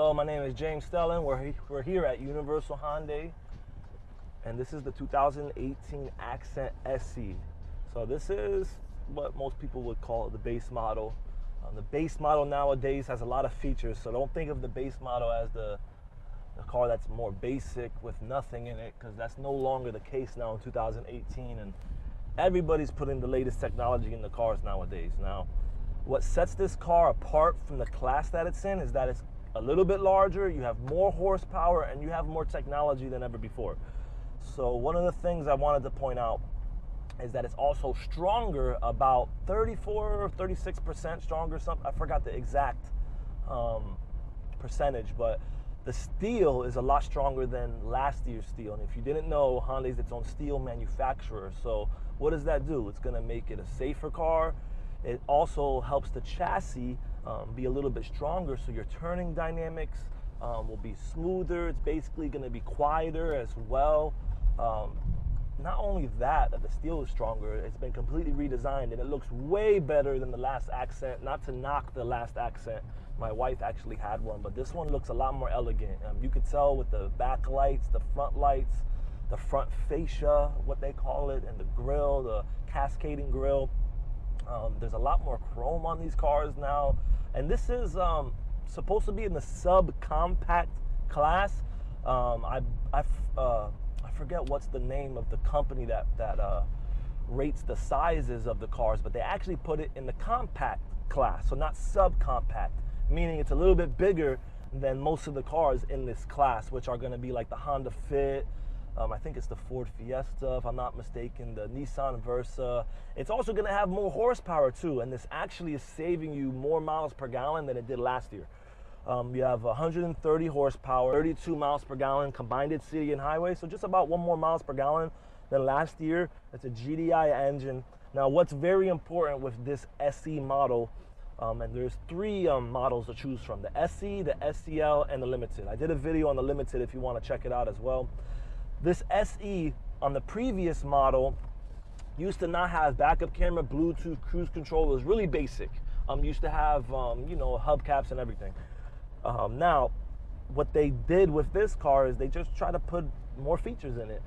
Hello, my name is James Stelling. We're here at Universal Hyundai, and this is the 2018 Accent SE. So this is what most people would call the base model. The base model nowadays has a lot of features, so don't think of the base model as the car that's more basic with nothing in it, because that's no longer the case now in 2018, and everybody's putting the latest technology in the cars nowadays. Now, what sets this car apart from the class that it's in is that it's a little bit larger, you have more horsepower, and you have more technology than ever before. So one of the things I wanted to point out is that it's also stronger, about 34 or 36% stronger, I forgot the exact percentage, but the steel is a lot stronger than last year's steel. And if you didn't know, Hyundai's its own steel manufacturer. So what does that do? It's gonna make it a safer car. It also helps the chassis be a little bit stronger, so your turning dynamics will be smoother. It's basically gonna be quieter as well. Not only that the steel is stronger, it's been completely redesigned and it looks way better than the last Accent. Not to knock the last Accent, my wife actually had one, but this one looks a lot more elegant. You could tell with the back lights, the front lights, the front fascia, what they call it, and the grille, the cascading grille. There's a lot more chrome on these cars now, and this is supposed to be in the subcompact class. I forget what's the name of the company that rates the sizes of the cars, but they actually put it in the compact class, so not subcompact, meaning it's a little bit bigger than most of the cars in this class, which are going to be like the Honda Fit. I think it's the Ford Fiesta, if I'm not mistaken, the Nissan Versa. It's also going to have more horsepower too, and this actually is saving you more miles per gallon than it did last year. You have 130 horsepower, 32 miles per gallon combined at city and highway, so just about 1 more miles per gallon than last year. It's a GDI engine. Now, what's very important with this SE model, and there's 3 models to choose from: the SE, the SEL, and the Limited. I did a video on the Limited if you want to check it out as well. This SE on the previous model used to not have backup camera, Bluetooth, cruise control. It was really basic. Used to have hubcaps and everything. Now, what they did with this car is they just try to put more features in it,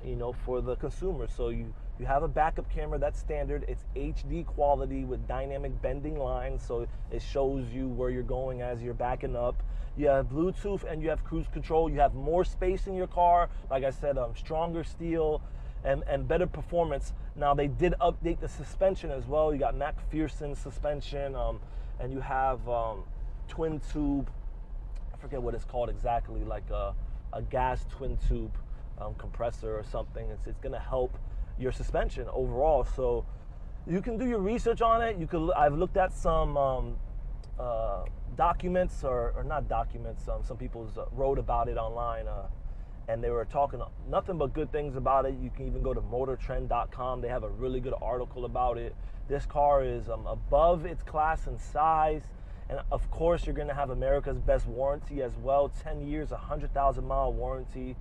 for the consumer. So you have a backup camera, that's standard. It's HD quality with dynamic bending lines, so it shows you where you're going as you're backing up. You have Bluetooth and you have cruise control. You have more space in your car. Like I said, stronger steel and better performance. Now, they did update the suspension as well. You got McPherson suspension, and you have twin tube, I forget what it's called exactly, like a gas twin tube compressor or something. It's going to help your suspension overall. So you can do your research on it. I've looked at some documents, or not documents. Some people wrote about it online, and they were talking nothing but good things about it. You can even go to motortrend.com. They have a really good article about it. This car is above its class in size. And of course, you're going to have America's best warranty as well. 10 years, 100,000 mile warranty.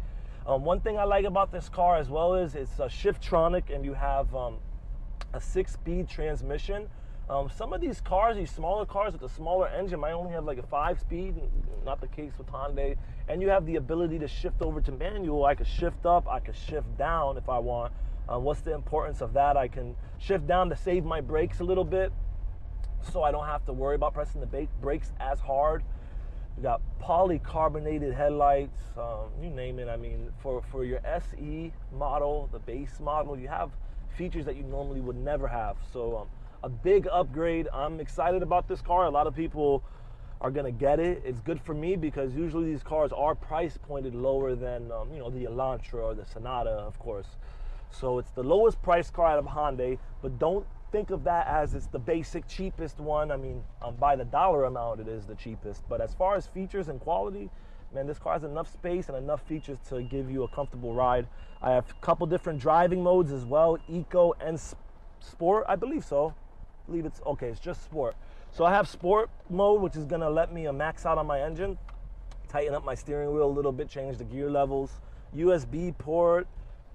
One thing I like about this car as well is it's a Shiftronic, and you have a 6-speed transmission. Some of these cars, these smaller cars with a smaller engine, might only have like a 5-speed. Not the case with Hyundai. And you have the ability to shift over to manual. I could shift up, I could shift down if I want. What's the importance of that? I can shift down to save my brakes a little bit, so I don't have to worry about pressing the brakes as hard. You got polycarbonated headlights, you name it. I mean, for your SE model, the base model, you have features that you normally would never have. So a big upgrade. I'm excited about this car. A lot of people are gonna get it. It's good for me because usually these cars are price pointed lower than the Elantra or the Sonata, of course. So it's the lowest price car out of Hyundai, but don't think of that as it's the basic cheapest one. I mean, by the dollar amount, it is the cheapest. But as far as features and quality, man, this car has enough space and enough features to give you a comfortable ride. I have a couple different driving modes as well, Eco and Sport, I believe so. I believe it's okay, it's just Sport. So I have Sport mode, which is gonna let me max out on my engine, tighten up my steering wheel a little bit, change the gear levels, USB port,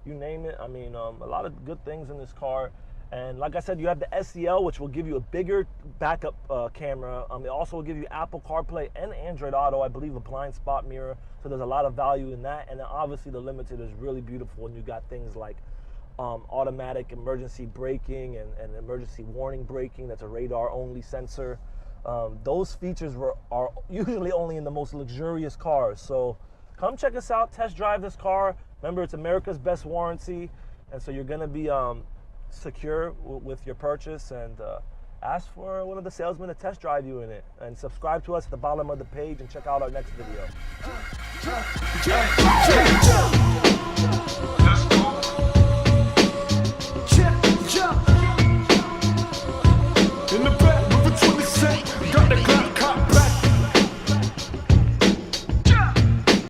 you name it. I mean, a lot of good things in this car. And like I said, you have the SEL, which will give you a bigger backup camera. It also will give you Apple CarPlay and Android Auto, I believe a blind spot mirror. So there's a lot of value in that. And then obviously the Limited is really beautiful, and you got things like automatic emergency braking and emergency warning braking. That's a radar-only sensor. Those features are usually only in the most luxurious cars. So come check us out, test drive this car. Remember, it's America's best warranty, and so you're gonna be secure with your purchase. And ask for one of the salesmen to test drive you in it. And subscribe to us at the bottom of the page and check out our next video.